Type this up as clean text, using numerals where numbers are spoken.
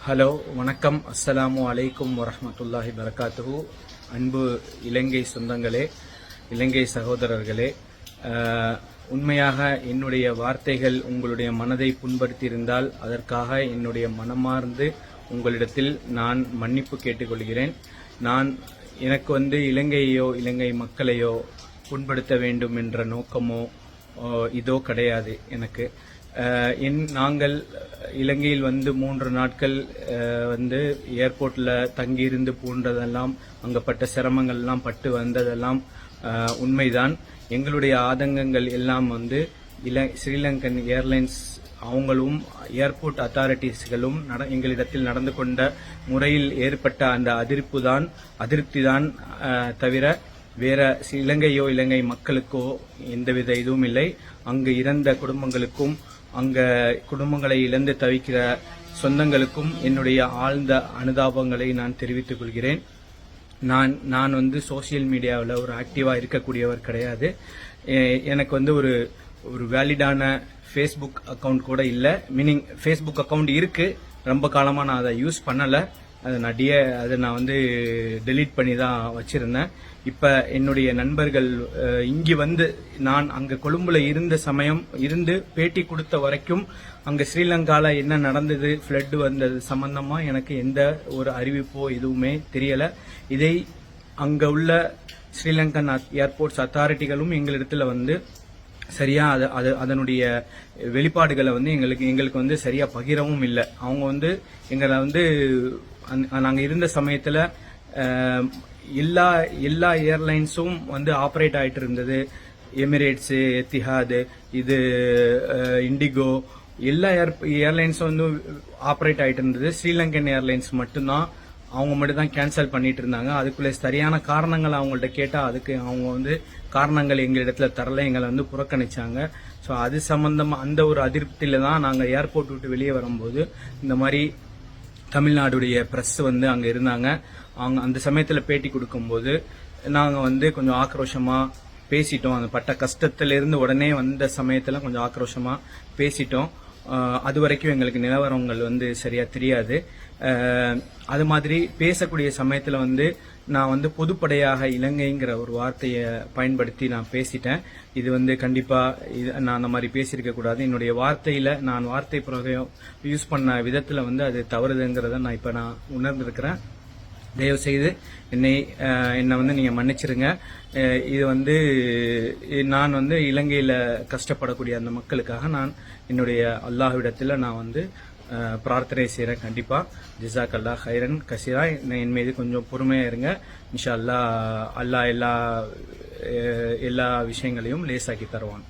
Hello, வணக்கம். அஸ்ஸலாமு அலைக்கும் வரஹ்மத்துல்லாஹி வரகாத்துஹு. அன்பு இலங்கை சொந்தங்களே, இலங்கை சகோதரர்களே, உண்மையாக என்னுடைய வார்த்தைகள் உங்களுடைய மனதை புண்படுத்தியிருந்தால் அதற்காக என்னுடைய மனமார்ந்து உங்களிடத்தில் நான் மன்னிப்பு கேட்டுக்கொள்கிறேன். எனக்கு இலங்கையோ இலங்கை மக்களையோ புண்படுத்த வேண்டும் என்ற நோக்கமோ இதோ கிடையாது. எனக்கு நாங்கள் இலங்கையில் 3 நாட்கள் ஏர்போர்ட்ல தங்கியிருந்து போன்றதெல்லாம் அங்கப்பட்ட சிரமங்கள்லாம் பட்டு வந்ததெல்லாம் உண்மைதான். எங்களுடைய ஆதங்கங்கள் எல்லாம் ஸ்ரீலங்கன் ஏர்லைன்ஸ் அவங்களும் ஏர்போர்ட் அத்தாரிட்டிஸ்களும் எங்களிடத்தில் நடந்து கொண்ட முறையில் ஏற்பட்ட அந்த அதிருப்தி தான் தவிர வேற இலங்கையோ இலங்கை மக்களுக்கோ எந்தவித இதுவும் இல்லை. அங்கு இறந்த குடும்பங்களுக்கும் அங்க குடும்பங்களை இழந்து தவிக்கிற சொந்தங்களுக்கும் என்னுடைய ஆழ்ந்த அனுதாபங்களை நான் தெரிவித்துக் கொள்கிறேன். நான் சோசியல் மீடியாவில் ஒரு ஆக்டிவா இருக்கக்கூடியவர் கிடையாது. எனக்கு ஒரு வேலிடான ஃபேஸ்புக் அக்கவுண்ட் கூட இல்லை. மீனிங் ஃபேஸ்புக் அக்கவுண்ட் இருக்கு, ரொம்ப காலமா நான் அதை யூஸ் பண்ணல. அதை நான் டெலீட் பண்ணி தான் வச்சிருந்தேன். இப்ப என்னுடைய நண்பர்கள் இங்கு நான் அங்க கொழும்புல இருந்த சமயம் இருந்து பேட்டி கொடுத்த வரைக்கும் அங்க ஸ்ரீலங்கால என்ன நடந்தது, ஃபிளட் வந்தது சம்பந்தமா எனக்கு எந்த ஒரு அறிவிப்போ எதுவுமே தெரியல. இதை அங்க உள்ள ஸ்ரீலங்கன் ஏர்போர்ட்ஸ் அத்தாரிட்டிகளும் எங்களிடத்துல சரியா அதனுடைய வெளிப்பாடுகளை எங்களுக்கு சரியா பகிரவும் இல்லை. அவங்க எங்களை நாங்க இருந்த சமயத்துல எல்லா ஏர்லைன்ஸும் ஆப்ரேட் ஆயிட்டு இருந்தது. எமிரேட்ஸ், எத்திஹாத், இது இண்டிகோ, எல்லா ஏர்லைன்ஸும் ஆப்ரேட் ஆயிட்டு இருந்தது. ஸ்ரீலங்கன் ஏர்லைன்ஸ் மட்டும்தான் அவங்க மட்டும் தான் கேன்சல் பண்ணிட்டு இருந்தாங்க. அதுக்குள்ள சரியான காரணங்கள் அவங்கள்ட்ட கேட்டா அதுக்கு அவங்க காரணங்கள் எங்களிடத்துல தரல, எங்களை புறக்கணிச்சாங்க. ஸோ அது சம்பந்தமா அந்த ஒரு அதிருப்தியில தான் நாங்க ஏர்போர்ட் விட்டு வெளியே வரும்போது இந்த மாதிரி தமிழ்நாடுடைய பிரஸ் அங்க இருந்தாங்க. அவங்க அந்த சமயத்துல பேட்டி கொடுக்கும்போது நாங்க கொஞ்சம் ஆக்ரோஷமா பேசிட்டோம். அந்த பட்ட கஷ்டத்துல இருந்து உடனே வந்த சமயத்துல கொஞ்சம் ஆக்ரோஷமா பேசிட்டோம். அது வரைக்கும் எங்களுக்கு நிலவரங்கள் சரியா தெரியாது. அது மாதிரி பேசக்கூடிய சமயத்துல நான் பொதுப்படையாக இலங்கைங்கிற ஒரு வார்த்தையை பயன்படுத்தி நான் பேசிட்டேன். இது கண்டிப்பா நான் அந்த மாதிரி பேசியிருக்க கூடாது. என்னுடைய வார்த்தையில நான் வார்த்தை பிரயோகம் யூஸ் பண்ண விதத்துல அது தவறுதுங்கிறத நான் இப்ப உணர்ந்திருக்கிறேன். தயவு செய்து என்னை நீங்க மன்னிச்சிருங்க. இது நான் இலங்கையில கஷ்டப்படக்கூடிய அந்த மக்களுக்காக நான் என்னுடைய அல்லாஹ்விடத்துல நான் பிரார்த்தனை செய்யறேன். கண்டிப்பா ஜிசாக் அல்லாஹ் ஹைரன் கசீரா. என் மீது கொஞ்சம் பொறுமையா இருங்க. இன்ஷா அல்லாஹ் எல்லா விஷயங்களையும் லேசாக்கி தருவான்.